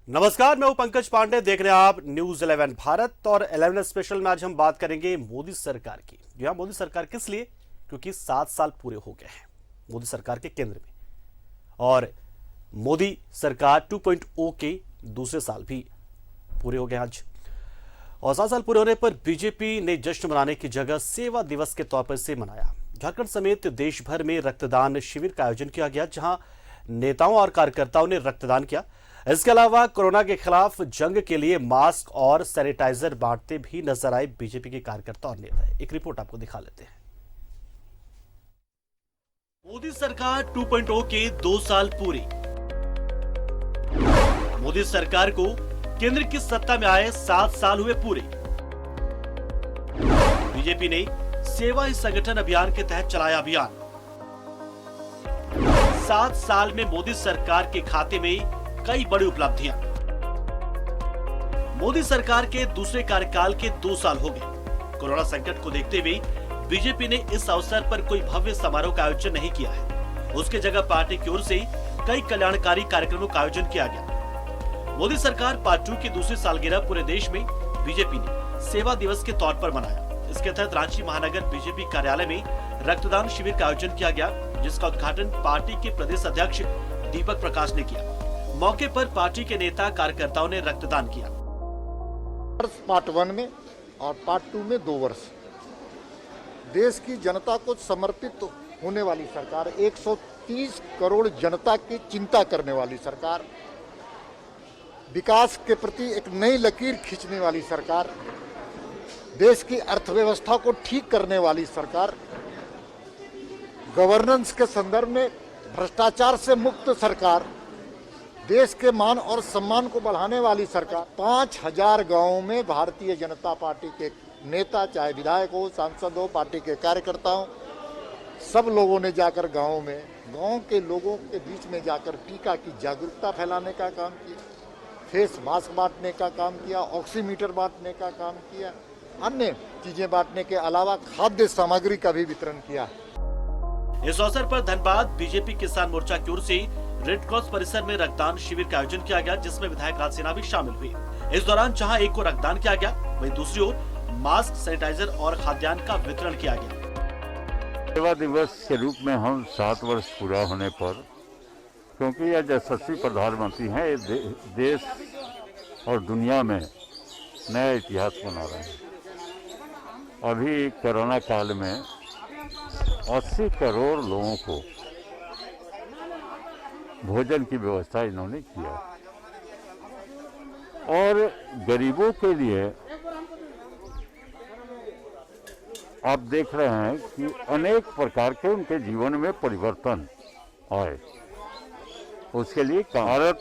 नमस्कार, मैं हूं पंकज पांडे। देख रहे हैं आप न्यूज 11 भारत और 11 स्पेशल में आज हम बात करेंगे मोदी सरकार की। जी हां, मोदी सरकार किस लिए? क्योंकि 7 साल पूरे हो गए हैं मोदी सरकार के केंद्र में, और मोदी सरकार 2.0 के दूसरे साल भी पूरे हो गए आज। और 7 साल पूरे होने पर बीजेपी ने जश्न मनाने की जगह सेवा दिवस के तौर पर इसे मनाया। झारखंड समेत देश भर में रक्तदान शिविर का आयोजन किया गया, जहां नेताओं और कार्यकर्ताओं ने रक्तदान किया। इसके अलावा कोरोना के खिलाफ जंग के लिए मास्क और सैनिटाइजर बांटते भी नजर आए बीजेपी के कार्यकर्ता और नेता। एक रिपोर्ट आपको दिखा लेते हैं। मोदी सरकार 2.0 के 2 साल पूरे। मोदी सरकार को केंद्र की सत्ता में आए 7 साल हुए पूरे। बीजेपी ने सेवा ही संगठन अभियान के तहत चलाया अभियान। 7 साल में मोदी सरकार के खाते में कई बड़ी उपलब्धियां। मोदी सरकार के दूसरे कार्यकाल के 2 साल हो गए। कोरोना संकट को देखते हुए बीजेपी ने इस अवसर पर कोई भव्य समारोह का आयोजन नहीं किया है। उसके जगह पार्टी की ओर से कई कल्याणकारी कार्यक्रमों का आयोजन किया गया। मोदी सरकार पार्ट 2 की दूसरी सालगिरह पूरे देश में बीजेपी ने सेवा दिवस के तौर पर मनाया। इसके तहत रांची महानगर बीजेपी कार्यालय में रक्तदान शिविर का आयोजन किया गया, जिसका उद्घाटन पार्टी के प्रदेश अध्यक्ष दीपक प्रकाश ने किया। मौके पर पार्टी के नेता कार्यकर्ताओं ने रक्तदान किया। पार्ट 1 में और पार्ट 2 में 2 वर्ष देश की जनता को समर्पित होने वाली सरकार, 130 करोड़ जनता की चिंता करने वाली सरकार, विकास के प्रति एक नई लकीर खींचने वाली सरकार, देश की अर्थव्यवस्था को ठीक करने वाली सरकार, गवर्नेंस के संदर्भ में भ्रष्टाचार से मुक्त सरकार, देश के मान और सम्मान को बढ़ाने वाली सरकार। 5000 गांवों में भारतीय जनता पार्टी के नेता, चाहे विधायक हो, सांसद हो, पार्टी के कार्यकर्ता हो, सब लोगों ने जाकर गांवों में, गांव के लोगों के बीच में जाकर टीका की जागरूकता फैलाने का काम किया, फेस मास्क बांटने का काम किया, ऑक्सीमीटर बांटने का काम किया, अन्य चीजें बांटने के अलावा खाद्य सामग्री का भी वितरण किया। इस अवसर पर धनबाद बीजेपी किसान मोर्चा की ओर से रेड क्रॉस परिसर में रक्तदान शिविर का आयोजन किया गया, जिसमें विधायक राज सिन्हा भी शामिल हुए। इस दौरान जहां एक को रक्तदान किया गया, वहीं दूसरी ओर मास्क, सैनिटाइजर और खाद्यान्न का वितरण किया गया। सेवा दिवस के रूप में हम 7 वर्ष पूरा होने पर, क्योंकि यह यशस्वी प्रधानमंत्री हैं, देश और दुनिया में नया इतिहास बना रहे हैं। अभी कोरोना काल में 80 करोड़ लोगों को भोजन की व्यवस्था इन्होंने किया, और गरीबों के लिए आप देख रहे हैं कि अनेक प्रकार के उनके जीवन में परिवर्तन आए। उसके लिए भारत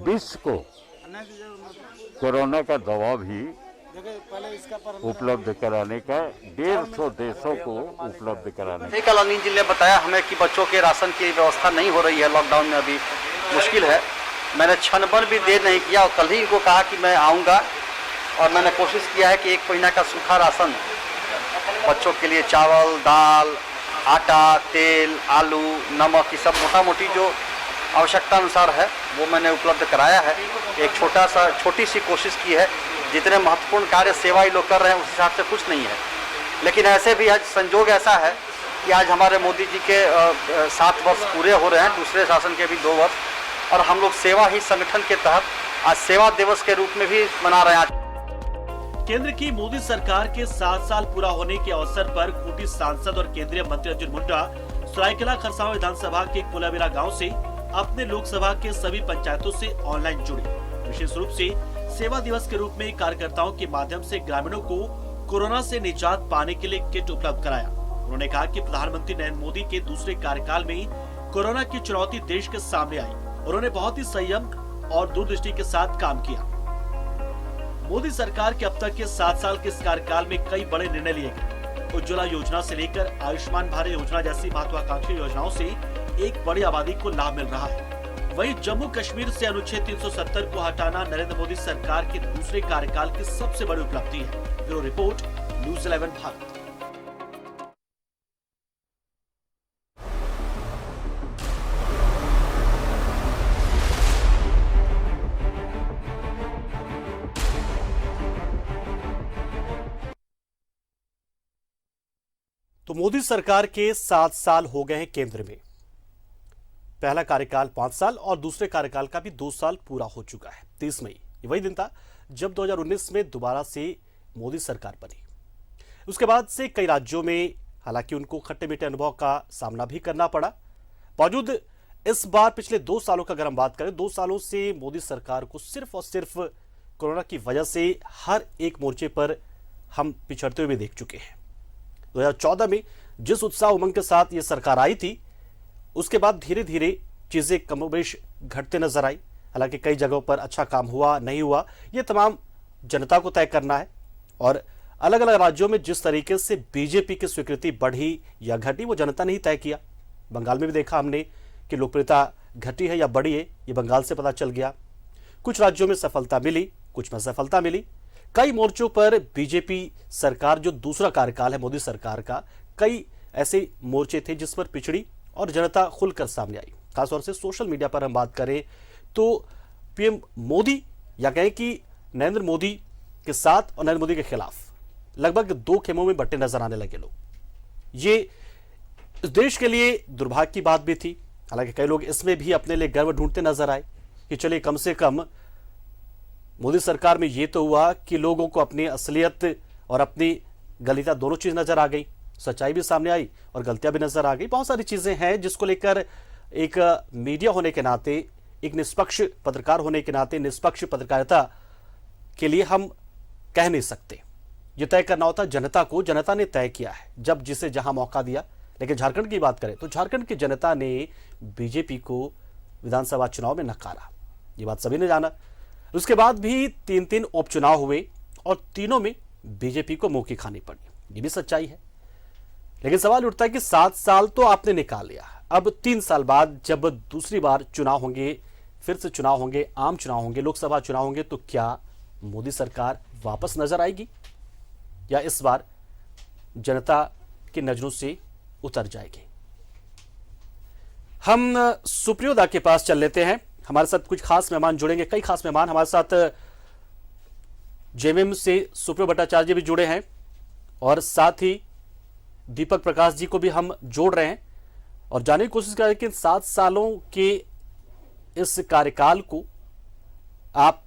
विश्व को कोरोना का दवा भी उपलब्ध कराने का, 150 देशों को उपलब्ध कराने कल अनिल जी ने बताया हमें कि बच्चों के राशन की व्यवस्था नहीं हो रही है, लॉकडाउन में अभी मुश्किल है। मैंने क्षण भर भी देर नहीं किया और कल ही इनको कहा कि मैं आऊँगा, और मैंने कोशिश किया है कि 1 महीना का सूखा राशन बच्चों के लिए, चावल, दाल, आटा, तेल, आलू, नमक, ये सब मोटा-मोटी जो आवश्यकता अनुसार है वो मैंने उपलब्ध कराया है। एक छोटी सी कोशिश की है। जितने महत्वपूर्ण कार्य सेवा ही लोग कर रहे हैं उस हिसाब से कुछ नहीं है, लेकिन ऐसे भी आज संजोग ऐसा है कि आज हमारे मोदी जी के 7 वर्ष पूरे हो रहे हैं, दूसरे शासन के भी 2 वर्ष, और हम लोग सेवा ही संगठन के तहत आज सेवा दिवस के रूप में भी मना रहे हैं। केंद्र की मोदी सरकार के 7 साल पूरा होने के अवसर पर खूंटी सांसद और केंद्रीय मंत्री अर्जुन मुंडा सरायकेला खरसावां विधानसभा के कोलाबिरा गांव से अपने लोकसभा के सभी पंचायतों से ऑनलाइन जुड़े। विशेष रूप से सेवा दिवस के रूप में कार्यकर्ताओं के माध्यम से ग्रामीणों को कोरोना से निजात पाने के लिए किट उपलब्ध कराया। उन्होंने कहा कि प्रधानमंत्री नरेंद्र मोदी के दूसरे कार्यकाल में कोरोना की चुनौती देश के सामने आई, उन्होंने बहुत ही संयम और दूरदृष्टि के साथ काम किया। मोदी सरकार के अब तक के 7 साल के इस कार्यकाल में कई बड़े निर्णय लिए गए। उज्ज्वला योजना से लेकर आयुष्मान भारत योजना जैसी महत्वाकांक्षी योजनाओं से एक बड़ी आबादी को लाभ मिल रहा है। वहीं जम्मू कश्मीर से अनुच्छेद 370 को हटाना नरेंद्र मोदी सरकार के दूसरे कार्यकाल की सबसे बड़ी उपलब्धि है। Bureau report, news 11 Bharat. तो मोदी सरकार के 7 साल हो गए हैं केंद्र में। पहला कार्यकाल 5 साल और दूसरे कार्यकाल का भी 2 साल पूरा हो चुका है। 30 मई ये वही दिन था जब 2019 में दोबारा से मोदी सरकार बनी। उसके बाद से कई राज्यों में हालांकि उनको खट्टे मीठे अनुभव का सामना भी करना पड़ा। बावजूद इस बार पिछले 2 सालों का अगर हम बात करें, 2 सालों से मोदी सरकार को सिर्फ और सिर्फ कोरोना की वजह से हर एक मोर्चे पर हम पिछड़ते हुए देख चुके हैं। 2014 में जिस उत्साह उमंग के साथ ये सरकार आई थी, उसके बाद धीरे धीरे चीजें कमोबेश घटते नजर आई। हालांकि कई जगहों पर अच्छा काम हुआ नहीं हुआ, ये तमाम जनता को तय करना है। और अलग अलग राज्यों में जिस तरीके से बीजेपी की स्वीकृति बढ़ी या घटी, वो जनता ने ही तय किया। बंगाल में भी देखा हमने कि लोकप्रियता घटी है या बढ़ी है, ये बंगाल से पता चल गया। कुछ राज्यों में सफलता मिली, कुछ में असफलता मिली। कई मोर्चों पर बीजेपी सरकार जो दूसरा कार्यकाल है मोदी सरकार का, कई ऐसे मोर्चे थे जिस पर पिछड़ी और जनता खुलकर सामने आई। खासतौर से सोशल मीडिया पर हम बात करें तो पीएम मोदी या कहें कि नरेंद्र मोदी के साथ और नरेंद्र मोदी के खिलाफ लगभग 2 खेमों में बंटे नजर आने लगे लोग। ये इस देश के लिए दुर्भाग्य की बात भी थी। हालांकि कई लोग इसमें भी अपने लिए गर्व ढूंढते नजर आए कि चलिए कम से कम मोदी सरकार में ये तो हुआ कि लोगों को अपनी असलियत और अपनी गलतियां दोनों चीज नजर आ गई, सच्चाई भी सामने आई और गलतियां भी नजर आ गई। बहुत सारी चीजें हैं जिसको लेकर एक मीडिया होने के नाते, एक निष्पक्ष पत्रकार होने के नाते, निष्पक्ष पत्रकारिता के लिए हम कह नहीं सकते। ये तय करना होता जनता को, जनता ने तय किया है जब जिसे जहां मौका दिया। लेकिन झारखंड की बात करें तो झारखंड की जनता ने बीजेपी को विधानसभा चुनाव में नकारा, ये बात सभी ने जाना। उसके बाद भी 3 उपचुनाव हुए और तीनों में बीजेपी को मुंह की खानी पड़ी, ये भी सच्चाई है। लेकिन सवाल उठता है कि 7 साल तो आपने निकाल लिया, अब 3 साल बाद जब दूसरी बार चुनाव होंगे, फिर से चुनाव होंगे, आम चुनाव होंगे, लोकसभा चुनाव होंगे, तो क्या मोदी सरकार वापस नजर आएगी या इस बार जनता की नजरों से उतर जाएगी? हम सुप्रियोदा के पास चल लेते हैं। हमारे साथ कुछ खास मेहमान जुड़ेंगे, कई खास मेहमान हमारे साथ जेएमएम से सुप्रियो भट्टाचार्य भी जुड़े हैं और साथ ही दीपक प्रकाश जी को भी हम जोड़ रहे हैं और जानने की कोशिश कर रहे हैं कि 7 सालों के इस कार्यकाल को आप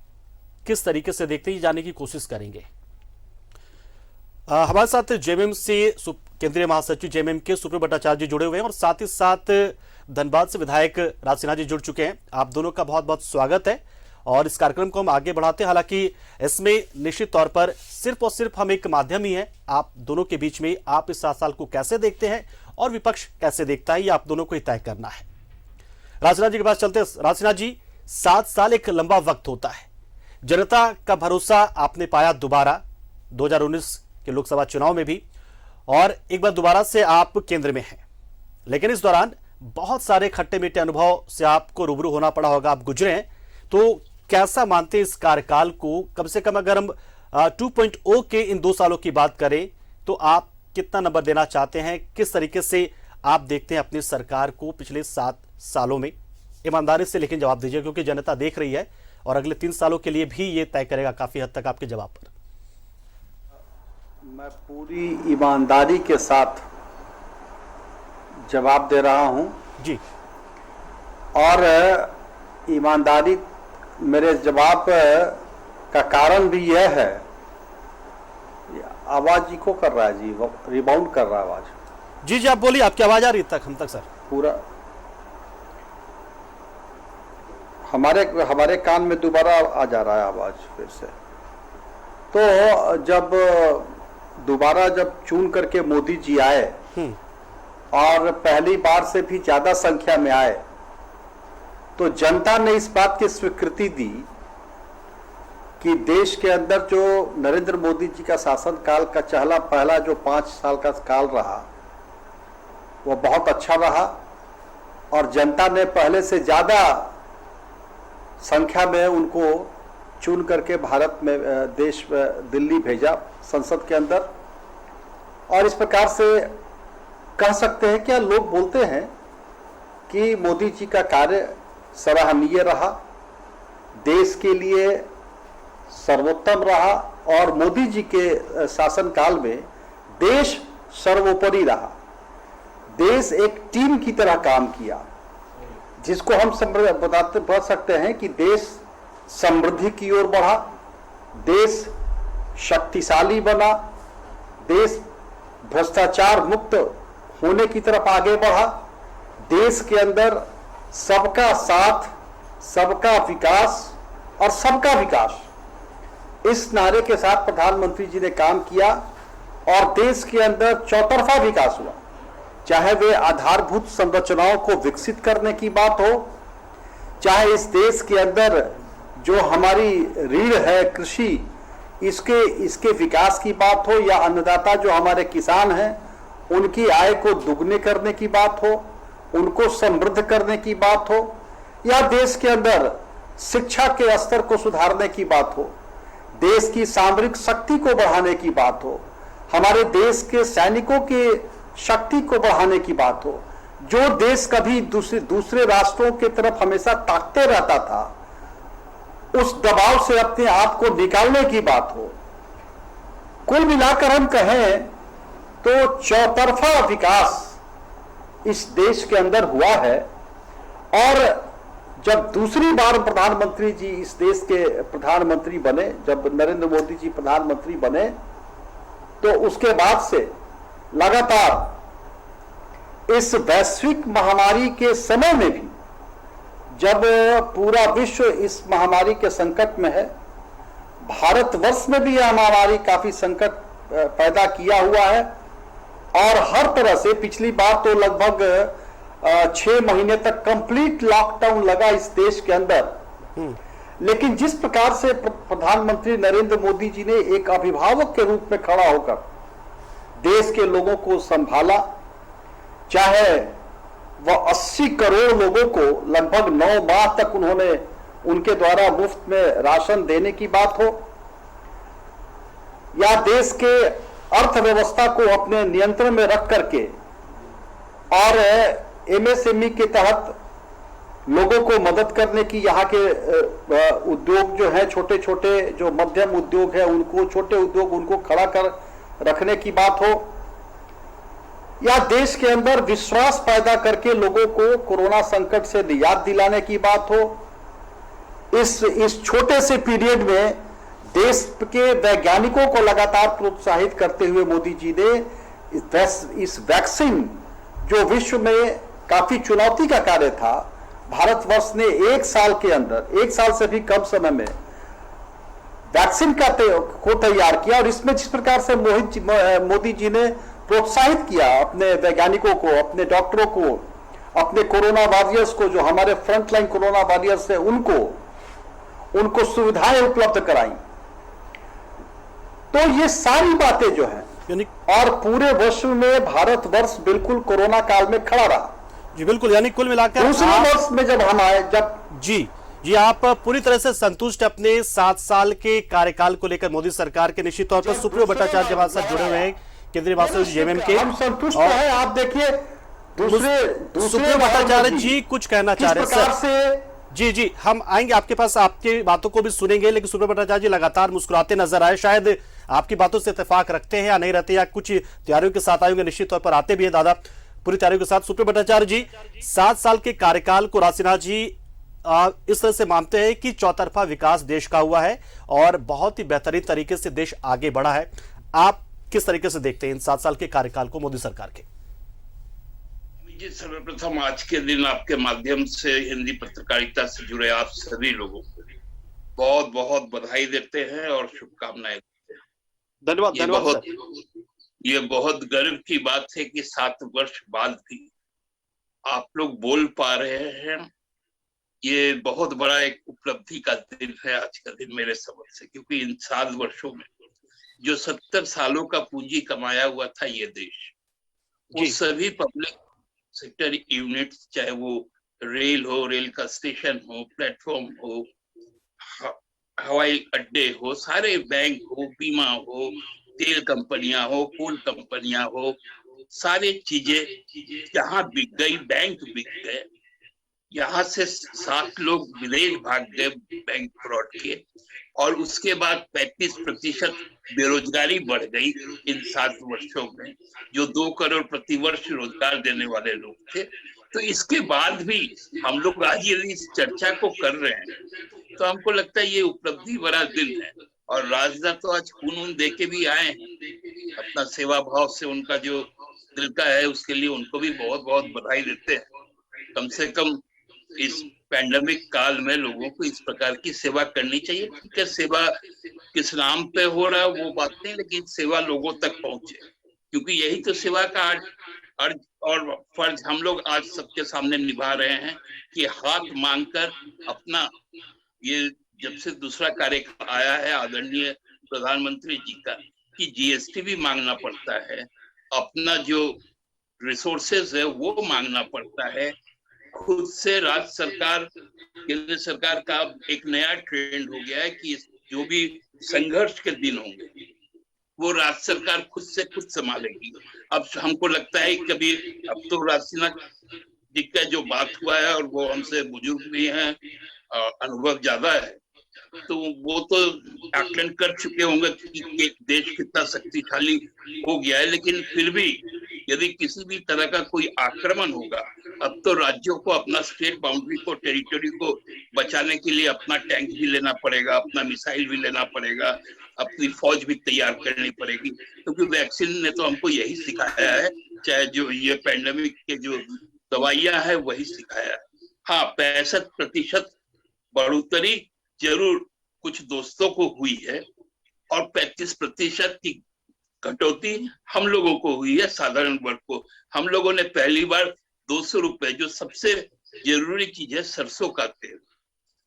किस तरीके से देखते हैं, जानने की कोशिश करेंगे। हमारे साथ जेएमएम से केंद्रीय महासचिव जेएमएम के सुप्रियो भट्टाचार्य जी जुड़े हुए हैं और साथ ही साथ धनबाद से विधायक राज सिन्हा जी जुड़ चुके हैं। आप दोनों का बहुत बहुत स्वागत है और इस कार्यक्रम को हम आगे बढ़ाते हैं। हालांकि इसमें निश्चित तौर पर सिर्फ और सिर्फ हम एक माध्यम ही है आप दोनों के बीच में। आप इस 7 साल को कैसे देखते हैं और विपक्ष कैसे देखता है, ये आप दोनों को ही तय करना है। राज सिन्हा जी के पास चलते हैं। राज सिन्हा जी, 7 साल एक लंबा वक्त होता है, जनता का भरोसा आपने पाया दोबारा 2019 के लोकसभा चुनाव में भी, और एक बार दोबारा से आप केंद्र में हैं। लेकिन इस दौरान बहुत सारे खट्टे मीठे अनुभव से आपको रूबरू होना पड़ा होगा, आप गुजरे हैं। तो कैसा मानते हैं इस कार्यकाल को? कम से कम अगर हम 2.0 के इन 2 सालों की बात करें तो आप कितना नंबर देना चाहते हैं? किस तरीके से आप देखते हैं अपनी सरकार को पिछले 7 सालों में? ईमानदारी से लेकिन जवाब दीजिए, क्योंकि जनता देख रही है और अगले 3 सालों के लिए भी ये तय करेगा काफी हद तक आपके जवाब पर। मैं पूरी ईमानदारी के साथ जवाब दे रहा हूं जी, और ईमानदारी मेरे जवाब का कारण भी यह है, आवाज इको कर रहा है जी, रिबाउंड कर रहा है आवाज। जी जी आप बोलिए, आपकी आवाज आ रही है हम तक सर? पूरा हमारे कान में दोबारा आ जा रहा है आवाज फिर से। तो जब दोबारा चुन करके मोदी जी आए और पहली बार से भी ज्यादा संख्या में आए, तो जनता ने इस बात की स्वीकृति दी कि देश के अंदर जो नरेंद्र मोदी जी का शासन काल का पहला जो 5 साल का काल रहा, वो बहुत अच्छा रहा और जनता ने पहले से ज्यादा संख्या में उनको चुन करके भारत में दिल्ली भेजा संसद के अंदर। और इस प्रकार से कह सकते हैं कि लोग बोलते हैं कि मोदी जी का कार्य सराहनीय रहा, देश के लिए सर्वोत्तम रहा और मोदी जी के शासन काल में देश सर्वोपरि रहा। देश एक टीम की तरह काम किया, जिसको हम बता सकते हैं कि देश समृद्धि की ओर बढ़ा, देश शक्तिशाली बना, देश भ्रष्टाचार मुक्त होने की तरफ आगे बढ़ा, देश के अंदर सबका साथ, सबका विकास और सबका विकास, इस नारे के साथ प्रधानमंत्री जी ने काम किया और देश के अंदर चौतरफा विकास हुआ। चाहे वे आधारभूत संरचनाओं को विकसित करने की बात हो, चाहे इस देश के अंदर जो हमारी रीढ़ है कृषि, इसके विकास की बात हो, या अन्नदाता जो हमारे किसान हैं उनकी आय को दुगने करने की बात हो, उनको समृद्ध करने की बात हो, या देश के अंदर शिक्षा के स्तर को सुधारने की बात हो, देश की सामरिक शक्ति को बढ़ाने की बात हो, हमारे देश के सैनिकों की शक्ति को बढ़ाने की बात हो, जो देश कभी दूसरे राष्ट्रों की तरफ हमेशा ताकते रहता था, उस दबाव से अपने आप को निकालने की बात हो। कुल मिलाकर हम कहें तो चौतरफा विकास इस देश के अंदर हुआ है। और जब दूसरी बार प्रधानमंत्री जी इस देश के प्रधानमंत्री बने, जब नरेंद्र मोदी जी प्रधानमंत्री बने, तो उसके बाद से लगातार इस वैश्विक महामारी के समय में भी, जब पूरा विश्व इस महामारी के संकट में है, भारतवर्ष में भी यह महामारी काफी संकट पैदा किया हुआ है और हर तरह से पिछली बार तो लगभग 6 महीने तक कंप्लीट लॉकडाउन लगा इस देश के अंदर। लेकिन जिस प्रकार से प्रधानमंत्री नरेंद्र मोदी जी ने एक अभिभावक के रूप में खड़ा होकर देश के लोगों को संभाला, चाहे वह 80 करोड़ लोगों को लगभग 9 माह तक उन्होंने उनके द्वारा मुफ्त में राशन देने की बात हो, या देश के अर्थव्यवस्था को अपने नियंत्रण में रख करके और एमएसएमई के तहत लोगों को मदद करने की, यहाँ के उद्योग जो है, छोटे छोटे जो मध्यम उद्योग है उनको, छोटे उद्योग उनको खड़ा कर रखने की बात हो, या देश के अंदर विश्वास पैदा करके लोगों को कोरोना संकट से निजात दिलाने की बात हो। इस छोटे से पीरियड में देश के वैज्ञानिकों को लगातार प्रोत्साहित करते हुए मोदी जी ने इस वैक्सीन, जो विश्व में काफी चुनौती का कार्य था, भारतवर्ष ने 1 साल के अंदर, 1 साल से भी कम समय में वैक्सीन को तैयार किया। और इसमें जिस प्रकार से मोदी जी ने प्रोत्साहित किया अपने वैज्ञानिकों को, अपने डॉक्टरों को, अपने कोरोना वॉरियर्स को, जो हमारे फ्रंटलाइन कोरोना वॉरियर्स है, उनको सुविधाएं उपलब्ध कराई, तो ये सारी बातें जो हैं, और पूरे विश्व में भारतवर्ष बिल्कुल कोरोना काल में खड़ा रहा। जी बिल्कुल, यानी कुल मिलाकर दूसरे वर्ष में जब हम आए, जी आप पूरी तरह से संतुष्ट अपने 7 साल के कार्यकाल को लेकर मोदी सरकार के। निश्चित तौर पर सुप्रियो भट्टाचार्य हमारे साथ जुड़े हुए हैं, केंद्रीय वास्तव जेएमएम के। हम संतुष्ट हैं। आप देखिए दूसरे सुप्रियो भट्टाचार्य जी कुछ कहना चाह रहे हैं सर। जी हम आएंगे आपके पास, आपकी बातों को भी सुनेंगे, लेकिन सुप्रियो भट्टाचार्य जी लगातार मुस्कुराते नजर आए। शायद आपकी बातों से इत्तेफाक रखते हैं या नहीं रहते, या कुछ तैयारियों के साथ आएंगे, निश्चित तौर पर आते भी हैं दादा पूरी तैयारियों के साथ। सुप्रियो भट्टाचार्य जी, 7 साल के कार्यकाल को राजसिन्हा जी इस तरह से मानते हैं कि चौतरफा विकास देश का हुआ है और बहुत ही बेहतरीन तरीके से देश आगे बढ़ा है। आप किस तरीके से देखते हैं इन 7 साल के कार्यकाल को मोदी सरकार के? जी, सर्वप्रथम आज के दिन आपके माध्यम से हिंदी पत्रकारिता से जुड़े आप सभी लोगों को बहुत बहुत बधाई देते हैं और शुभकामनाएं देते हैं। धन्यवाद। ये बहुत गर्व की बात है कि 7 वर्ष बाद भी आप लोग बोल पा रहे हैं। ये बहुत बड़ा एक उपलब्धि का दिन है आज का दिन मेरे समझ से, क्योंकि इन 7 वर्षों में जो 70 सालों का पूंजी कमाया हुआ था ये देश, वो सभी पब्लिक सेक्टर यूनिट्स, चाहे वो रेल हो, रेल का स्टेशन हो, प्लेटफॉर्म हो, हवाई अड्डे हो, सारे बैंक हो, बीमा हो, तेल कंपनियां हो, कोल कंपनियां हो, सारी चीजें जहां बिक गई, बैंक बिक गए, यहाँ से 7 लोग विदेश भाग गए बैंक फ्रॉड के, और उसके बाद 35% बेरोजगारी बढ़ गई इन 7 वर्षों में, जो 2 करोड़ प्रतिवर्ष रोजगार देने वाले लोग थे। तो इसके बाद भी हम लोग आज यदि इस चर्चा को कर रहे हैं तो हमको लगता है ये उपलब्धि बड़ा दिन है। और राजदा तो आज खून दे के भी आए हैं, अपना सेवा भाव से उनका जो दिल का है उसके लिए उनको भी बहुत बहुत बधाई देते हैं। कम से कम इस पैंडेमिक काल में लोगों को इस प्रकार की सेवा करनी चाहिए। ठीक है, सेवा किस नाम पे हो रहा है वो बात नहीं, लेकिन सेवा लोगों तक पहुंचे, क्योंकि यही तो सेवा का अर्ज और फर्ज हम लोग आज सबके सामने निभा रहे हैं कि हाथ मांगकर अपना, ये जब से दूसरा कार्यकाल आया है आदरणीय प्रधानमंत्री जी का, कि जीएसटी भी मांगना पड़ता है, अपना जो रिसोर्सेज है वो मांगना पड़ता है खुद से। राज्य सरकार, केंद्र सरकार का एक नया ट्रेंड हो गया है कि जो भी संघर्ष के दिन होंगे वो राज्य सरकार खुद से खुद संभालेगी। अब हमको लगता है कभी, अब तो राजसिन्हा जी का जो बात हुआ है, और वो हमसे बुजुर्ग भी हैं, अनुभव ज्यादा है, तो वो तो आकलन कर चुके होंगे कि देश कितना शक्तिशाली हो गया है। लेकिन फिर भी यदि किसी भी तरह का कोई आक्रमण होगा, अब तो राज्यों को अपना स्टेट बाउंड्री को, टेरिटरी को बचाने के लिए अपना टैंक भी लेना पड़ेगा, अपना मिसाइल भी लेना पड़ेगा, अपनी फौज भी तैयार करनी पड़ेगी, क्योंकि वैक्सीन ने तो हमको यही सिखाया है, चाहे जो ये पैंडेमिक के जो दवाइयां है वही सिखाया है। हाँ, 65% बढ़ोतरी जरूर कुछ दोस्तों को हुई है, और 35% की कटौती हम लोगों को हुई है, साधारण वर्ग को। हम लोगों ने पहली बार 200 रुपए, जो सबसे जरूरी चीज है सरसों का तेल,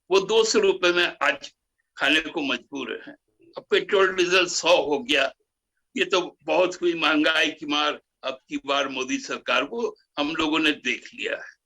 वो 200 रुपए में आज खाने को मजबूर है। अब पेट्रोल डीजल 100 हो गया, ये तो बहुत हुई महंगाई की मार। अब की बार मोदी सरकार को हम लोगों ने देख लिया है।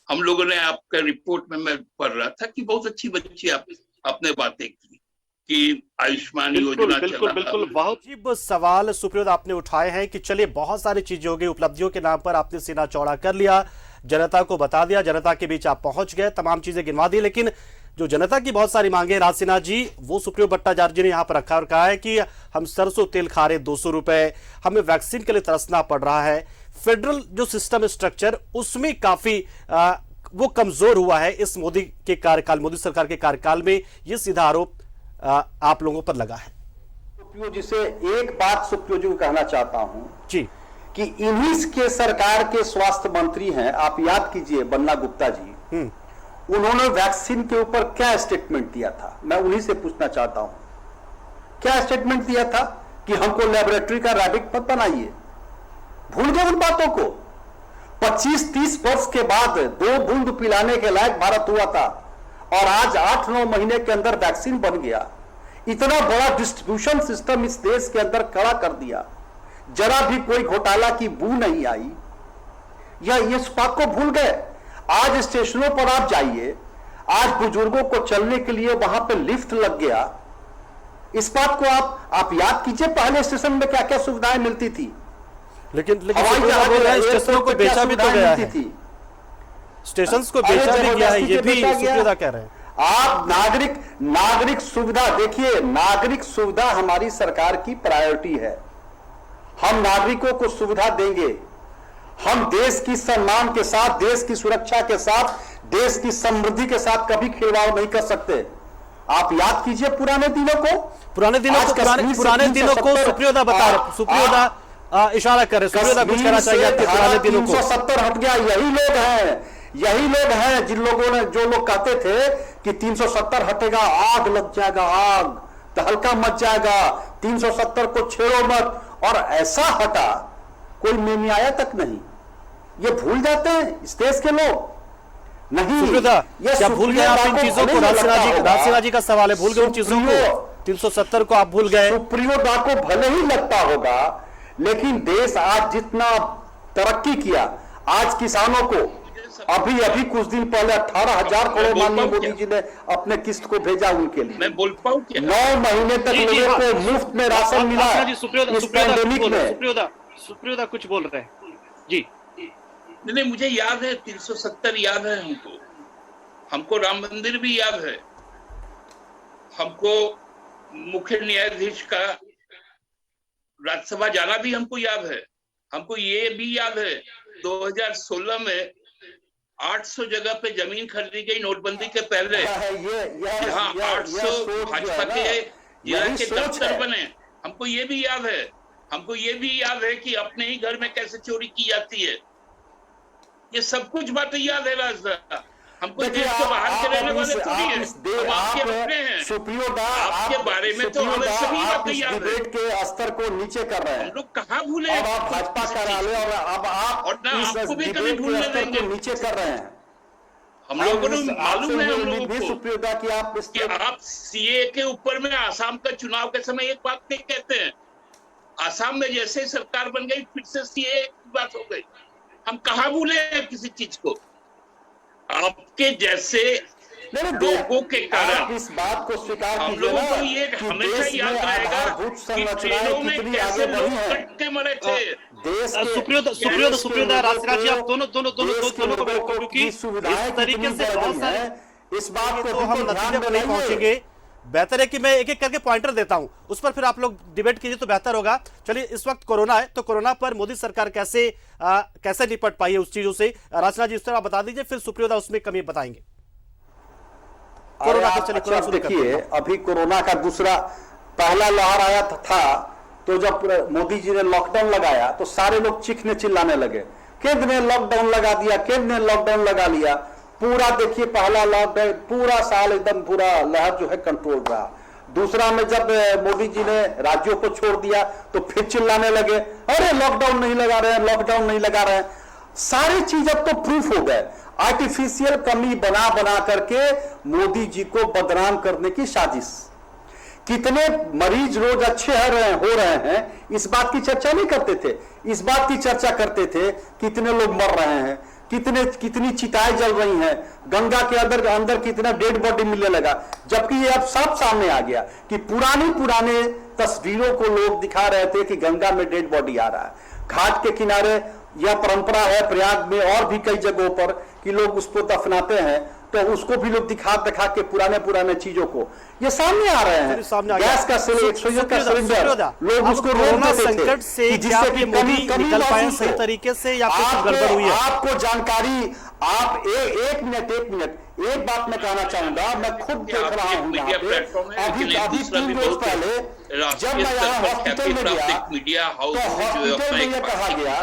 हम लोगों ने, आपका रिपोर्ट में मैं पढ़ रहा था कि बहुत अच्छी बच्ची आपने बातें की कि आयुष्मान योजना बिल्कुल बहुत अजीब सवाल सुप्रियोदा आपने उठाए हैं कि चलिए बहुत सारी चीजें हो गई, उपलब्धियों के नाम पर आपने सीना चौड़ा कर लिया, जनता को बता दिया, जनता के बीच आप पहुंच गए, तमाम चीजें गिनवा दी, लेकिन जो जनता की बहुत सारी मांगे राज सिन्हा जी, वो सुप्रियो भट्टाचार्य जी ने यहां पर रखा और कहा है कि हम सरसों तेल खा रहे 200 रुपए, हमें वैक्सीन के लिए तरसना पड़ रहा है, फेडरल जो सिस्टम स्ट्रक्चर उसमें काफी वो कमजोर हुआ है इस मोदी के कार्यकाल, मोदी सरकार के कार्यकाल में, ये सीधा आरोप आप लोगों पर लगा है। सुप्रियो जी से एक बात सुप्रियो जी को कहना चाहता हूं जी, कि इन्हीं के सरकार के स्वास्थ्य मंत्री हैं, आप याद कीजिए बन्ना गुप्ता जी, उन्होंने वैक्सीन के ऊपर क्या स्टेटमेंट दिया था, मैं उन्हीं से पूछना चाहता हूं, क्या स्टेटमेंट दिया था कि हमको लेबोरेटरी का रैबिट मत बनाइए। भूल गए उन बातों को। 25-30 वर्ष के बाद 2 बूंद पिलाने के लायक भारत हुआ था, और आज 8-9 महीने के अंदर वैक्सीन बन गया। इतना बड़ा डिस्ट्रीब्यूशन सिस्टम इस देश के अंदर खड़ा कर दिया, जरा भी कोई घोटाला की बू नहीं आई, या इस बात को भूल गए। आज स्टेशनों पर आप जाइए, आज बुजुर्गों को चलने के लिए वहां पे लिफ्ट लग गया। इस बात को आप याद कीजिए, पहले स्टेशन में क्या क्या सुविधाएं मिलती थी, लेकिन स्टेशनों को बेचा भी तो गया है, स्टेशन को बेचा भी गया है, ये भी सुप्रियोदा कह रहे हैं। आप नागरिक सुविधा देखिए, नागरिक सुविधा हमारी सरकार की प्रायोरिटी है। हम नागरिकों को सुविधा देंगे, हम देश की सम्मान के साथ, देश की सुरक्षा के साथ, देश की समृद्धि के साथ कभी खिलवाड़ नहीं कर सकते। आप याद कीजिए पुराने दिनों को सुप्रियोदा बता रहे, सुप्रियोदा इशारा कर रहे, सुप्रियोदा कुछ कहना चाहिए आपके पुराने दिनों को। 370 हट गया, यही लोग हैं जिन लोगों ने, जो लोग कहते थे कि 370 हटेगा आग लग जाएगा, आग तहलका मच जाएगा, 370 को छेड़ो मत, और ऐसा हटा, कोई में आया तक नहीं। ये भूल जाते हैं इस देश के लोग। नहीं, ये भूल गए आप इन चीजों को। राज सिन्हा जी का सवाल है, भूल गए उन चीजों को, 370 को आप भूल गए। सुप्रियोदा को भले ही लगता होगा, लेकिन देश आज जितना तरक्की किया, आज किसानों को अभी कुछ दिन पहले 18,000 करोड़ माननीय मोदी जी ने अपने किस्त को भेजा उनके लिए। मैं बोल पाऊं क्या? 9 महीने तक लोगों को मुफ्त में राशन मिला इस पैंडेमिक में। सुप्रियोदा कुछ बोल रहे हैं जी। नहीं, मुझे याद है 370 याद है हमको, हमको राम मंदिर भी याद है, हमको मुख्य न्यायाधीश का राज्यसभा जाना भी हमको याद है। हमको ये भी याद है 2016 में 800 जगह पे जमीन खरीदी गई नोटबंदी के पहले, यहाँ 800 भाजपा के जिला के दफ्तर बने। हमको ये भी याद है, हमको ये भी याद है कि अपने ही घर में कैसे चोरी की जाती है। ये सब कुछ बातें याद है राजा। हमको देश के बाहर के रहने वाले थोड़ी हैं, हम आपके अपने हैं। आपके बारे में तो हमें सभी बातें याद है। के स्तर को नीचे कर रहे हैं, हम लोग कहाँ भूले और आप भाजपा कार्यालय और अब आप और ना आपको भी कभी भूलने देंगे। नीचे कर रहे हैं। हम लोगों को मालूम है, हम लोगों को सुप्रियोदा की आप सीए के ऊपर में आसाम का चुनाव के समय एक बात नहीं कहते हैं। आसाम में जैसे ही सरकार बन गई फिर से सीए की बात हो गई। हम कहाँ भूले हैं किसी चीज को। आपके जैसे लोगों के कारण इस बात को स्वीकार हम लोगों को ये हमेशा याद रहेगा कि ट्रेनों में कैसे लोग कट के मरे थे। सुप्रियोदा राजनाथ जी, आप दोनों को क्योंकि इस तरीके से बहुत सारे इस बात को तो हम नतीजे पर नहीं पहुंचेंगे। बेहतर है कि मैं एक एक करके पॉइंटर देता हूं, उस पर फिर आप लोग डिबेट कीजिए तो बेहतर होगा। चलिए, इस वक्त कोरोना है तो कोरोना पर मोदी सरकार कैसे निपट पाई है उस चीजों से। राजनाथ जी, इस तरह आप बता दीजिए, फिर सुप्रियोदा उसमें कमी बताएंगे। कोरोना के चलिए देखिए, अभी कोरोना का पहला लहर आया था तो जब मोदी जी ने लॉकडाउन लगाया तो सारे लोग चीखने चिल्लाने लगे, केंद्र ने लॉकडाउन लगा दिया, केंद्र ने लॉकडाउन लगा लिया। पूरा देखिए पहला लॉकडाउन पूरा साल एकदम पूरा लहर जो है कंट्रोल रहा। दूसरा में जब मोदी जी ने राज्यों को छोड़ दिया तो फिर चिल्लाने लगे, अरे लॉकडाउन नहीं लगा रहे हैं, लॉकडाउन नहीं लगा रहे हैं। सारी चीज अब तो प्रूफ हो गए। आर्टिफिशियल कमी बना बना करके मोदी जी को बदनाम करने की साजिश। कितने मरीज रोज अच्छे हो रहे हैं, इस बात की चर्चा नहीं करते थे। इस बात की चर्चा करते थे कितने लोग मर रहे हैं, कितनी चिताएं जल रही हैं, गंगा के अंदर कितना डेड बॉडी मिलने लगा। जबकि ये अब साफ सामने आ गया कि पुराने तस्वीरों को लोग दिखा रहे थे कि गंगा में डेड बॉडी आ रहा है। घाट के किनारे यह परंपरा है, प्रयाग में और भी कई जगहों पर कि लोग उसको दफनाते हैं, तो उसको भी लोग दिखा के पुराने चीजों को ये सामने आ रहे हैं। गैस का सिलेंडर लोग उसको रोक देते संकट से जिससे कि मोदी निकल पाए सही तरीके से या कुछ गड़बड़ हुई है। आपको जानकारी आप एक मिनट एक बात मैं कहना चाहूंगा, मैं खुद देख रहा हूं यहाँ पे। अभी 3 रोज पहले जब मैं यहाँ हॉस्पिटल में गया तो हॉस्पिटल में यह कहा गया,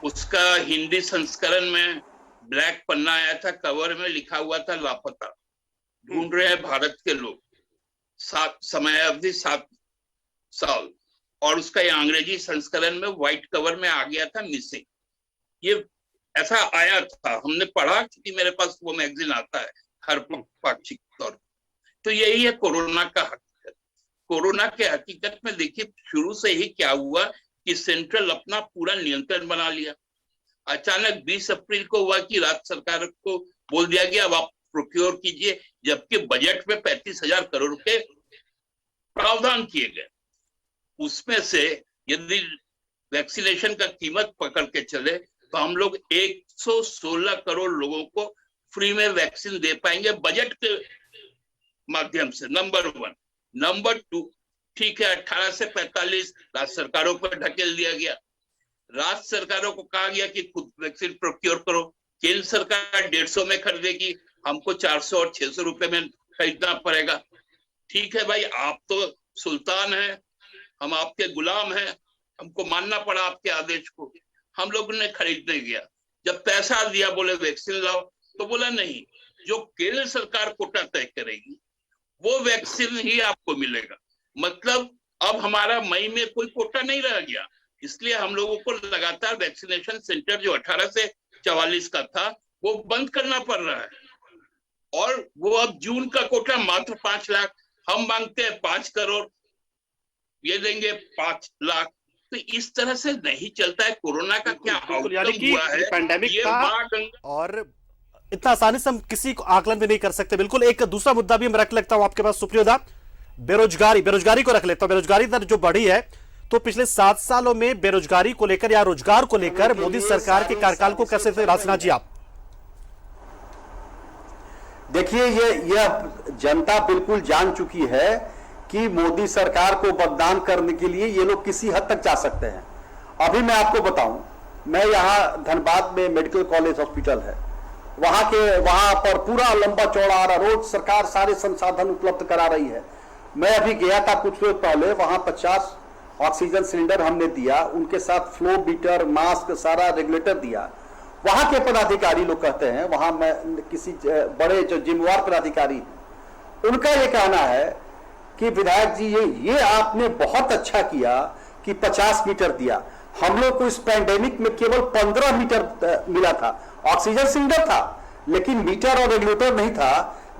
उसका हिंदी संस्करण में ब्लैक पन्ना आया था, कवर में लिखा हुआ था लापता, ढूंढ रहे हैं भारत के लोग। समय अवधि 7 साल, और उसका अंग्रेजी संस्करण में व्हाइट कवर में आ गया था मिसिंग। ये ऐसा आया था, हमने पढ़ा क्योंकि मेरे पास वो मैगजीन आता है हर पाक्षिक तौर पर। तो यही है कोरोना का हकीकत। कोरोना के हकीकत में देखिए शुरू से ही क्या हुआ कि सेंट्रल अपना पूरा नियंत्रण बना लिया। अचानक 20 अप्रैल को हुआ कि राज्य सरकार को बोल दिया गया अब आप प्रोक्योर कीजिए, जबकि बजट में 35,000 करोड़ रुपए प्रावधान किए गए। उसमें से यदि वैक्सीनेशन का कीमत पकड़ के चले तो हम लोग 116 करोड़ लोगों को फ्री में वैक्सीन दे पाएंगे बजट के माध्यम से, नंबर 1। नंबर 2, ठीक है 18 से 45 राज्य सरकारों पर ढकेल दिया गया। राज्य सरकारों को कहा गया कि खुद वैक्सीन प्रोक्योर करो। केंद्र सरकार 150 में खरीदेगी, हमको 400 और 600 रुपए में खरीदना पड़ेगा। ठीक है भाई, आप तो सुल्तान हैं, हम आपके गुलाम हैं, हमको मानना पड़ा आपके आदेश को। हम लोगों ने खरीदने गया, जब पैसा दिया बोले वैक्सीन लाओ, तो बोला नहीं, जो केंद्र सरकार कोटा तय करेगी वो वैक्सीन ही आपको मिलेगा। मतलब अब हमारा मई में कोई कोटा नहीं रह गया, इसलिए हम लोगों को लगातार वैक्सीनेशन सेंटर जो 18 से 44 का था वो बंद करना पड़ रहा है। और वो अब जून का कोटा मात्र 5 लाख, हम मांगते हैं 5 करोड़, ये देंगे 5 लाख। तो इस तरह से नहीं चलता है। कोरोना का क्या आउटकम हुआ है पैंडेमिक ये का, और इतना आसानी से हम किसी को आकलन भी नहीं कर सकते। बिल्कुल, एक दूसरा मुद्दा भी मैं रख लेता हूं आपके पास सुप्रियोदा, बेरोजगारी को रख लेता हूं। बेरोजगारी दर जो बढ़ी है, तो पिछले 7 सालों में बेरोजगारी को लेकर या रोजगार को लेकर मोदी सरकार के कार्यकाल को कैसे थे राजनाथ जी आप? देखिए यह जनता बिल्कुल जान चुकी है कि मोदी सरकार को बदनाम करने के लिए ये लोग किसी हद तक जा सकते हैं। अभी मैं आपको बताऊं, मैं यहाँ धनबाद में मेडिकल कॉलेज हॉस्पिटल है, वहां पर पूरा लंबा चौड़ा रोज सरकार सारे संसाधन उपलब्ध करा रही है। मैं अभी गया था कुछ रोज पहले, वहां 50 ऑक्सीजन सिलेंडर हमने दिया, उनके साथ फ्लो बीटर, मास्क, सारा रेगुलेटर दिया। वहां के पदाधिकारी लोग कहते हैं, वहां मैं किसी बड़े जो जिम्मेवार पदाधिकारी, उनका ये कहना है कि विधायक जी ये आपने बहुत अच्छा किया कि 50 मीटर दिया। हम लोग को इस पैंडेमिक में केवल 15 मीटर मिला था, ऑक्सीजन सिलेंडर था लेकिन मीटर और रेगुलेटर नहीं था,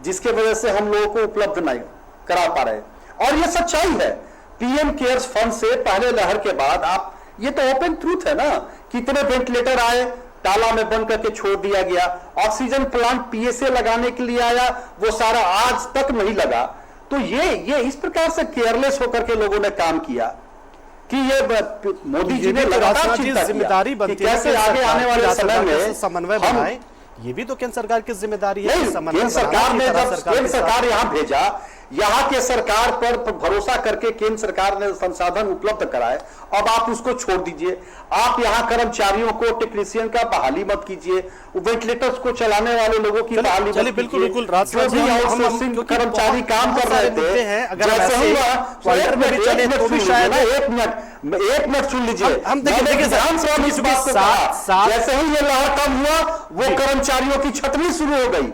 जिसके वजह से हम लोगों को उपलब्ध नहीं करा पा रहे। और ये सच्चाई है, पीएम केयर्स फंड से पहले लहर के बाद आप, ये तो ओपन ट्रूथ है ना, कितने वेंटिलेटर आए, ताला में बंद करके छोड़ दिया गया। ऑक्सीजन प्लांट पीएसए लगाने के लिए आया, वो सारा आज तक नहीं लगा। तो ये इस प्रकार से केयरलेस होकर के लोगों ने काम किया कि ये मोदी जी ने लगातार जिम्मेदारी बनती है कैसे आगे आने वाले समय में समन्वय बनाए। ये भी तो केंद्र सरकार की जिम्मेदारी है। केंद्र सरकार ने जब केंद्र सरकार यहाँ भेजा, यहाँ के सरकार पर भरोसा करके केंद्र सरकार ने संसाधन उपलब्ध कराए, अब आप उसको छोड़ दीजिए। आप यहाँ कर्मचारियों को, टेक्नीशियन का बहाली मत कीजिए, वेंटिलेटर्स को चलाने वाले लोगों की बहाली मत कीजिए। बिल्कुल जो भी आउटसोर्सिंग कर्मचारी काम कर रहे थे, एक मिनट सुन लीजिए, हम देखिए जैसे ही ये लहर कम हुआ, वो कर्मचारियों की छटनी शुरू हो गई।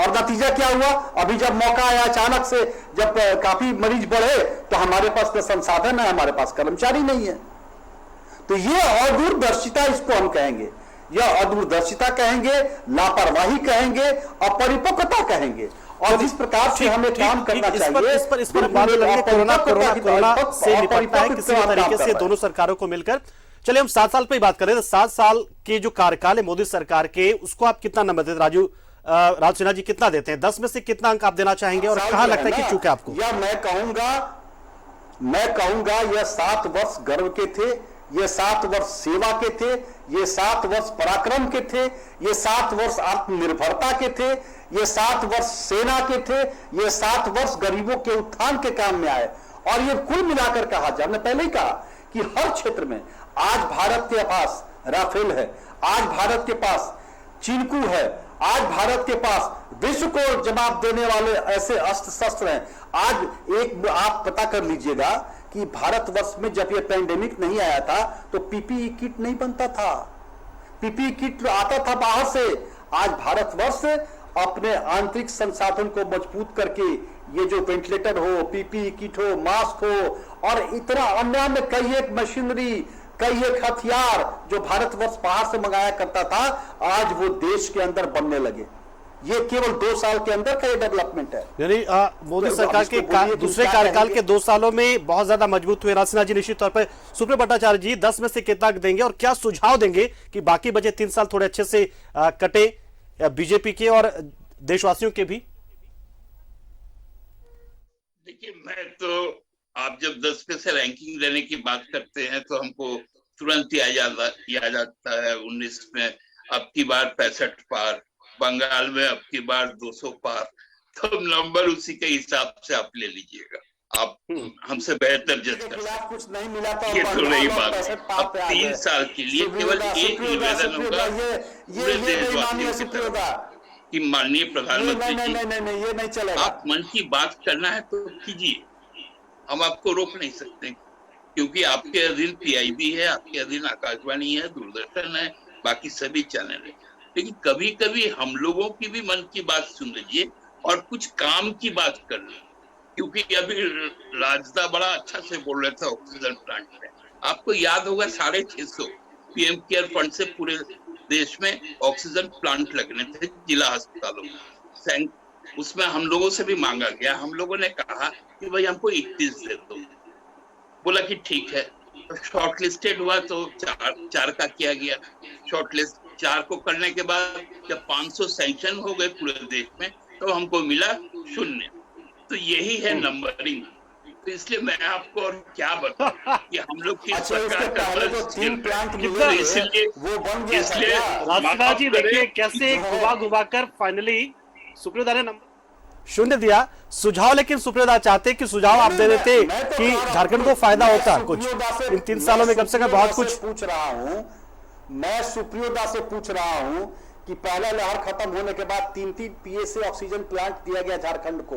और नतीजा क्या हुआ, अभी जब मौका आया अचानक से, जब काफी मरीज बढ़े, तो हमारे पास न संसाधन है, हमारे पास कर्मचारी नहीं है। तो ये अदूरदर्शिता इसको हम कहेंगे, यह अदूरदर्शिता कहेंगे, लापरवाही कहेंगे, अपरिपक्वता कहेंगे। और जिस प्रकार से हमें काम करना चाहिए, इस पर बात करेंगे। कोरोना से निपटना है किसी भी तरीके से दोनों सरकारों को मिलकर। चलिए हम 7 साल पे ही बात करें तो 7 साल के जो कार्यकाल है मोदी सरकार के, उसको आप कितना नंबर देते? राजू सिन्हा जी कितना देते हैं? 10 में से कितना अंक आप देना चाहेंगे और कहां लगता है कि चूक है आपको? या मैं कहूंगा यह 7 वर्ष गर्व के थे, ये 7 वर्ष सेवा के थे, ये 7 वर्ष पराक्रम के थे, ये 7 वर्ष आत्मनिर्भरता के थे, ये 7 वर्ष सेना के थे, ये 7 वर्ष गरीबों के उत्थान के काम में आए। और ये कुल मिलाकर कहा जाए, हमने पहले ही कहा कि हर क्षेत्र में आज भारत के पास राफेल है, आज भारत के पास चिनकू है, आज भारत के पास विश्व को जवाब देने वाले ऐसे अस्त्र शस्त्र हैं। आज एक आप पता कर लीजिएगा कि भारतवर्ष में जब ये पैंडेमिक नहीं आया था तो पीपीई किट नहीं बनता था, पीपीई किट आता था बाहर से। आज भारतवर्ष अपने आंतरिक संसाधन को मजबूत करके ये जो वेंटिलेटर हो, पीपीई किट हो, मास्क हो और इतना अन्य कई एक मशीनरी, कई एक हथियार जो भारतवर्ष बाहर से मंगाया करता था, आज वो देश के अंदर बनने लगे। ये केवल 2 साल के अंदर का ये डेवलपमेंट है। यानी मोदी सरकार के दूसरे कार्यकाल के 2 सालों में बहुत ज्यादा मजबूत हुए। राजसिन्हा जी निश्चित तौर पर, सुप्रिया भट्टाचार्य जी 10 में से कितना देंगे और क्या सुझाव देंगे कि बाकी बचे 3 साल थोड़े अच्छे से कटे बीजेपी के और देशवासियों के भी? देखिए, मैं तो, आप जब 10 में से रैंकिंग देने की बात करते हैं तो हमको तुरंत याद आता है 19 में अब की बार 65 पार, बंगाल में अब की बार 200 पार। तो नंबर उसी के हिसाब से आप ले लीजिएगा, आप हमसे बेहतर जज कर सकते। कुछ नहीं मिला तो ये तो नहीं बात है। अब 3 साल के लिए केवल एक निवेदन होगा पूरे देशवासियों की तरफ कि माननीय प्रधानमंत्री जी, ये नहीं चलेगा। आप मन की बात करना है तो कीजिए, हम आपको रोक नहीं सकते, क्योंकि आपके अधीन पीआईबी है, आपके अधीन आकाशवाणी है, दूरदर्शन है, बाकी सभी चैनल है। लेकिन कभी कभी हम लोगों की भी मन की बात सुन लीजिए और कुछ काम की बात कर लीजिए। क्योंकि अभी राजदा बड़ा अच्छा से बोल रहे थे ऑक्सीजन प्लांट में, आपको याद होगा 650 पीएम केयर फंड से पूरे देश में ऑक्सीजन प्लांट लगने थे जिला अस्पतालों में। उसमें हम लोगों से भी मांगा गया, हम लोगों ने कहा कि भाई हमको 31 दे दो, बोला कि ठीक है। तो शॉर्ट लिस्टेड हुआ तो 4 का किया गया। शॉर्ट लिस्ट 4 को करने के बाद जब 500 सैंक्शन हो गए पूरे देश में तो हमको मिला 0। तो यही है नंबरिंग। तो इसलिए मैं आपको और क्या बताऊं कि हम लोग की सरकार का राजसिन्हा जी देखिए कैसे घुमा कर फाइनली सुप्रियोदा ने नंबर 0 दिया। सुझाव लेकिन सुप्रियोदा चाहते कि सुझाव आप दे देते कि झारखंड को फायदा होता कुछ इन 3 सालों में, कम से कम बहुत कुछ। पूछ रहा हूं मैं, सुप्रियोदा से पूछ रहा हूं कि पहला लहर खत्म होने के बाद 3 पीएसए ऑक्सीजन प्लांट दिया गया झारखंड को,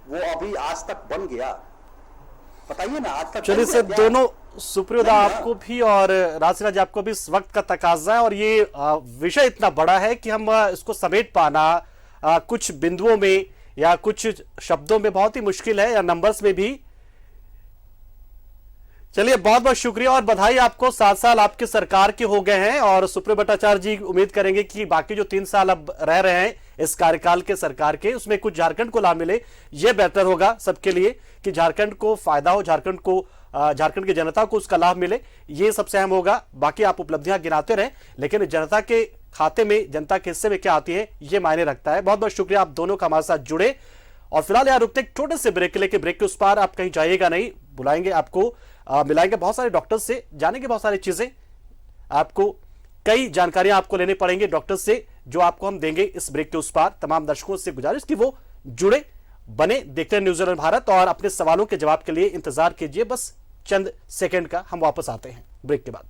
वो अभी आज तक बन गया? बताइए ना, आज तक। चलिए से दोनों, सुप्रियोदा आपको भी और राजसिन्हा जी आपको भी इस वक्त का तकाजा है, और ये विषय इतना बड़ा है कि हम इसको समेट पाना कुछ बिंदुओं में या कुछ शब्दों में बहुत ही मुश्किल है, या नंबर्स में भी। चलिए बहुत बहुत शुक्रिया और बधाई आपको, 7 साल आपकी सरकार के हो गए हैं, और सुप्रियो भट्टाचार्य जी उम्मीद करेंगे कि बाकी जो 3 साल अब रह रहे हैं इस कार्यकाल के सरकार के, उसमें कुछ झारखंड को लाभ मिले। यह बेहतर होगा सबके लिए कि झारखंड को फायदा हो, झारखंड की जनता को उसका लाभ मिले, ये सबसे अहम होगा। बाकी आप उपलब्धियां गिनाते रहे, लेकिन जनता के खाते में, जनता के हिस्से में क्या आती है, ये मायने रखता है। बहुत बहुत शुक्रिया आप दोनों का हमारे साथ जुड़े, और फिलहाल यहाँ रुकते एक छोटे से ब्रेक, लेके ब्रेक के उस पार आप कहीं जाइएगा नहीं, बुलाएंगे आपको, मिलाएंगे बहुत सारे डॉक्टर्स से, जानेंगे बहुत सारी चीजें, आपको कई जानकारियां आपको लेने पड़ेंगे डॉक्टर से, जो आपको हम देंगे इस ब्रेक के उस पार। तमाम दर्शकों से गुजारिश कि वो जुड़े, बने, देखते हैं न्यूजीलैंड भारत, और अपने सवालों के जवाब के लिए इंतजार कीजिए बस चंद सेकंड का। हम वापस आते हैं ब्रेक के बाद।